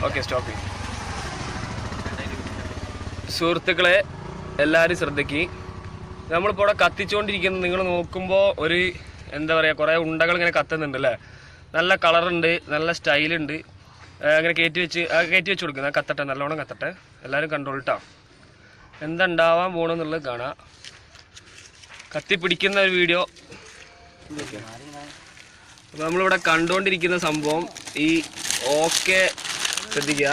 Okay stop. സുഹൃത്തുക്കളെ എല്ലാവരും ശ്രദ്ധിക്കുക. നമ്മളിപ്പോൾ ഇവിടെ കത്തിച്ചുകൊണ്ടിരിക്കുന്നത് നിങ്ങൾ നോക്കുമ്പോൾ ഒരു എന്താ പറയുക, കുറേ ഉണ്ടകൾ ഇങ്ങനെ കത്തുന്നുണ്ട് അല്ലേ. നല്ല കളറുണ്ട്, നല്ല സ്റ്റൈലുണ്ട്. അങ്ങനെ കയറ്റി വെച്ച് കൊടുക്കുന്നത്. കത്തട്ടെ, നല്ലോണം കത്തട്ടെ. എല്ലാവരും കണ്ടോളിട്ടോ. എന്താ ഉണ്ടാവാൻ പോകണമെന്നുള്ളത് കാണാം. കത്തിപ്പിടിക്കുന്ന ഒരു വീഡിയോ. അപ്പോൾ നമ്മളിവിടെ കണ്ടുകൊണ്ടിരിക്കുന്ന സംഭവം ഈ ഓക്കെ ശ്രദ്ധിക്കുക,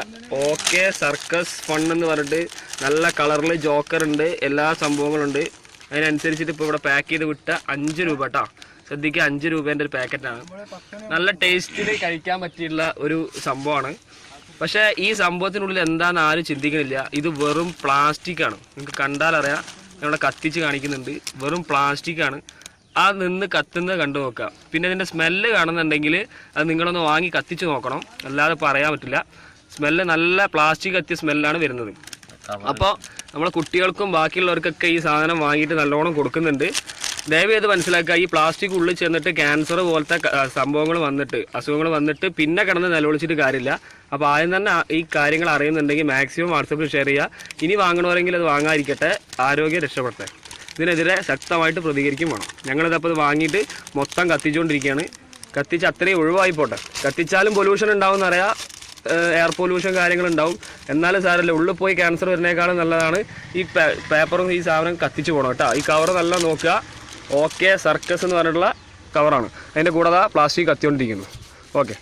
ഓക്കെ സർക്കസ് ഫൺ എന്ന് പറഞ്ഞിട്ട് നല്ല കളറിൽ ജോക്കർ ഉണ്ട്, എല്ലാ സംഭവങ്ങളുണ്ട്. അതിനനുസരിച്ചിട്ട് ഇപ്പോൾ ഇവിടെ പാക്ക് ചെയ്ത് വിട്ട 5 രൂപ കേട്ടോ. ശ്രദ്ധിക്കുക, 5 രൂപേൻ്റെ ഒരു പാക്കറ്റാണ്. നല്ല ടേസ്റ്റിൽ കഴിക്കാൻ പറ്റിയുള്ള ഒരു സംഭവമാണ്. പക്ഷേ ഈ സംഭവത്തിനുള്ളിൽ എന്താണെന്ന് ആരും ചിന്തിക്കുന്നില്ല. ഇത് വെറും പ്ലാസ്റ്റിക്കാണ്. നിങ്ങൾക്ക് കണ്ടാലറിയാം, ഇവിടെ കത്തിച്ച് കാണിക്കുന്നുണ്ട്. വെറും പ്ലാസ്റ്റിക്കാണ്. ആ നിന്ന് കത്തുന്നത് കണ്ടു നോക്കുക. പിന്നെ ഇതിൻ്റെ സ്മെല്ല് കാണുന്നുണ്ടെങ്കിൽ അത് നിങ്ങളൊന്ന് വാങ്ങി കത്തിച്ച് നോക്കണം, അല്ലാതെ പറയാൻ പറ്റില്ല. സ്മെല്ല് നല്ല പ്ലാസ്റ്റിക് കത്തിയ സ്മെല്ലാണ് വരുന്നത്. അപ്പോൾ നമ്മളെ കുട്ടികൾക്കും ബാക്കിയുള്ളവർക്കൊക്കെ ഈ സാധനം വാങ്ങിയിട്ട് നല്ലോണം കൊടുക്കുന്നുണ്ട്. ദയവ് ചെയ്ത് മനസ്സിലാക്കുക, ഈ പ്ലാസ്റ്റിക് ഉള്ളിൽ ചെന്നിട്ട് ക്യാൻസർ പോലത്തെ സംഭവങ്ങൾ വന്നിട്ട്, അസുഖങ്ങൾ വന്നിട്ട് പിന്നെ കിടന്ന് നിലവിളിച്ചിട്ട് കാര്യമില്ല. അപ്പോൾ ആദ്യം തന്നെ ഈ കാര്യങ്ങൾ അറിയുന്നുണ്ടെങ്കിൽ മാക്സിമം വാട്സപ്പിൽ ഷെയർ ചെയ്യുക. ഇനി വാങ്ങണമെങ്കിൽ അത് വാങ്ങാതിരിക്കട്ടെ, ആരോഗ്യം രക്ഷപ്പെടട്ടെ. ഇതിനെതിരെ ശക്തമായിട്ട് പ്രതികരിക്കും വേണം. ഞങ്ങളിതപ്പോൾ ഇത് വാങ്ങിയിട്ട് മൊത്തം കത്തിച്ചുകൊണ്ടിരിക്കുകയാണ്. കത്തിച്ച് അത്രയും ഒഴിവായി പോട്ടെ. കത്തിച്ചാലും പൊല്യൂഷൻ ഉണ്ടാവും എന്നറിയാം, എയർ പൊല്യൂഷൻ കാര്യങ്ങളുണ്ടാവും. എന്നാലും സാരമില്ല, ഉള്ളിൽ പോയി ക്യാൻസർ വരുന്നേക്കാളും നല്ലതാണ് ഈ പേപ്പറും ഈ സാധനം കത്തിച്ച് പോകണം കേട്ടോ. ഈ കവർ നല്ല നോക്കുക. ഓക്കെ സർക്കസ് എന്ന് പറഞ്ഞിട്ടുള്ള കവറാണ്. അതിൻ്റെ കൂടെ പ്ലാസ്റ്റിക് കത്തിക്കൊണ്ടിരിക്കുന്നു. ഓക്കെ.